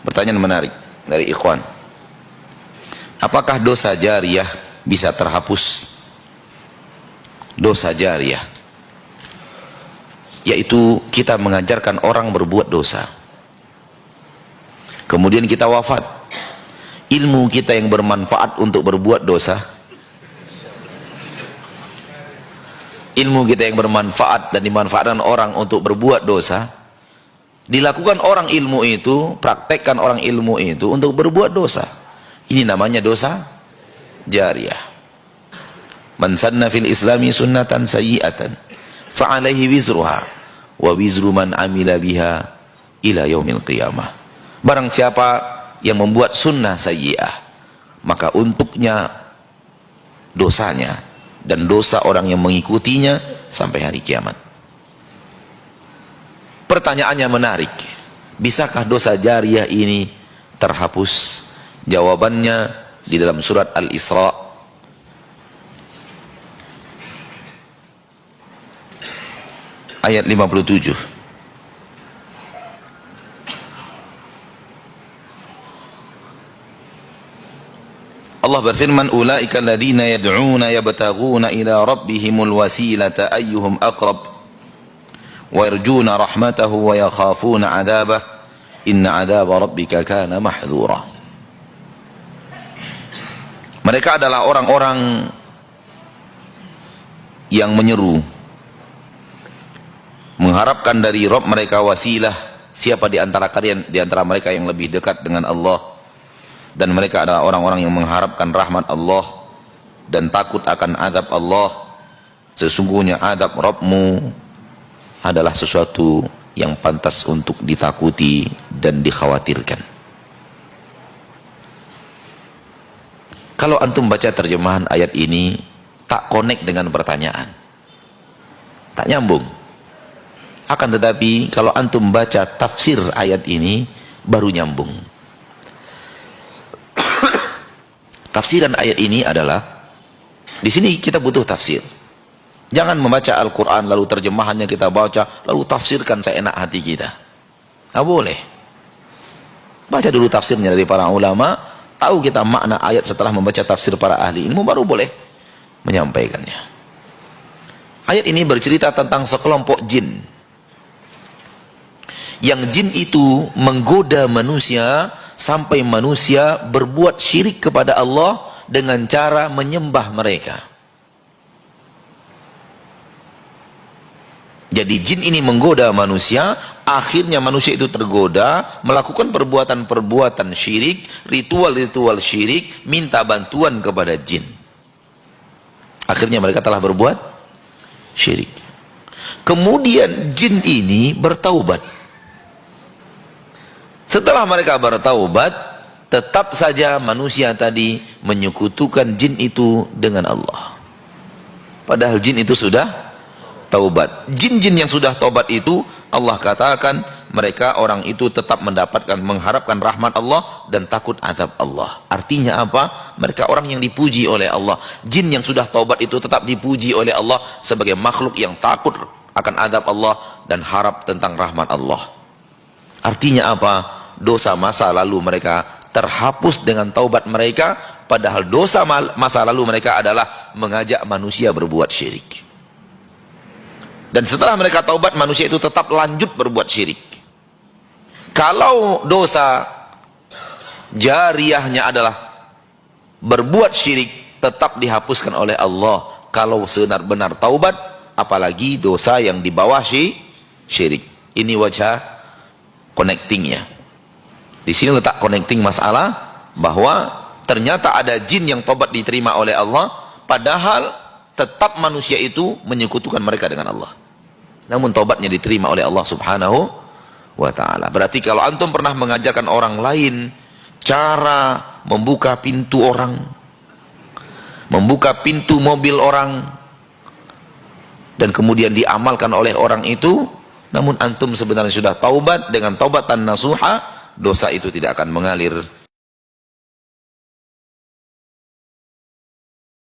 Pertanyaan menarik dari ikhwan. Apakah dosa jariyah bisa terhapus? Dosa jariyah yaitu kita mengajarkan orang berbuat dosa, kemudian kita wafat, ilmu kita yang bermanfaat untuk berbuat dosa, ilmu kita yang bermanfaat dan dimanfaatkan orang untuk berbuat dosa, dilakukan orang ilmu itu, praktekkan orang ilmu itu untuk berbuat dosa. Ini namanya dosa jariyah. Man sanna fil islami sunnatan sayyi'atan fa'alaihi wizruha wa wizru man amila biha ila yaumil qiyamah. Barang siapa yang membuat sunnah sayyi'ah, maka untuknya dosanya dan dosa orang yang mengikutinya sampai hari kiamat. Pertanyaannya menarik. Bisakah dosa jariyah ini terhapus? Jawabannya di dalam surat Al-Isra ayat 57. Allah berfirman, ulaika alladzina yad'una yabtaghuna ila rabbihimul wasilata ayyuhum aqrab wa yarjuna rahmatahu wa yakhafuna 'adzabah inna 'adzaba rabbika kana mahdhura. Mereka adalah orang-orang yang menyeru, mengharapkan dari Rabb mereka wasilah, siapa di antara kalian, di antara mereka yang lebih dekat dengan Allah, dan mereka adalah orang-orang yang mengharapkan rahmat Allah dan takut akan azab Allah. Sesungguhnya azab Rabbmu adalah sesuatu yang pantas untuk ditakuti dan dikhawatirkan. Kalau antum baca terjemahan ayat ini tak connect dengan pertanyaan, tak nyambung. Akan tetapi kalau antum baca tafsir ayat ini baru nyambung. Tafsiran ayat ini adalah, di sini kita butuh tafsir. Jangan membaca Al-Quran lalu terjemahannya kita baca lalu tafsirkan seenak hati kita. Nggak boleh. Baca dulu tafsirnya dari para ulama, tahu kita makna ayat setelah membaca tafsir para ahli ilmu, baru boleh menyampaikannya. Ayat ini bercerita tentang sekelompok jin, yang jin itu menggoda manusia sampai manusia berbuat syirik kepada Allah dengan cara menyembah mereka. Jadi jin ini menggoda manusia, akhirnya manusia itu tergoda melakukan perbuatan-perbuatan syirik, ritual-ritual syirik, minta bantuan kepada jin. Akhirnya mereka telah berbuat syirik. Kemudian jin ini bertaubat. Setelah mereka bertaubat, tetap saja manusia tadi menyekutukan jin itu dengan Allah. Padahal jin itu sudah taubat. Jin-jin yang sudah taubat itu, Allah katakan mereka orang itu tetap mendapatkan, mengharapkan rahmat Allah dan takut azab Allah. Artinya apa? Mereka orang yang dipuji oleh Allah. Jin yang sudah taubat itu tetap dipuji oleh Allah sebagai makhluk yang takut akan azab Allah dan harap tentang rahmat Allah. Artinya apa? Dosa masa lalu mereka terhapus dengan taubat mereka, padahal dosa masa lalu mereka adalah mengajak manusia berbuat syirik. Dan setelah mereka taubat, manusia itu tetap lanjut berbuat syirik. Kalau dosa jariyahnya adalah berbuat syirik, tetap dihapuskan oleh Allah. Kalau benar-benar taubat, apalagi dosa yang di bawah syirik. Ini wajah connectingnya. Di sini letak connecting masalah bahwa ternyata ada jin yang taubat diterima oleh Allah, padahal tetap manusia itu menyekutukan mereka dengan Allah. Namun taubatnya diterima oleh Allah Subhanahu wa ta'ala. Berarti kalau antum pernah mengajarkan orang lain cara membuka pintu orang, membuka pintu mobil orang, dan kemudian diamalkan oleh orang itu, namun antum sebenarnya sudah taubat dengan taubatan nasuha, dosa itu tidak akan mengalir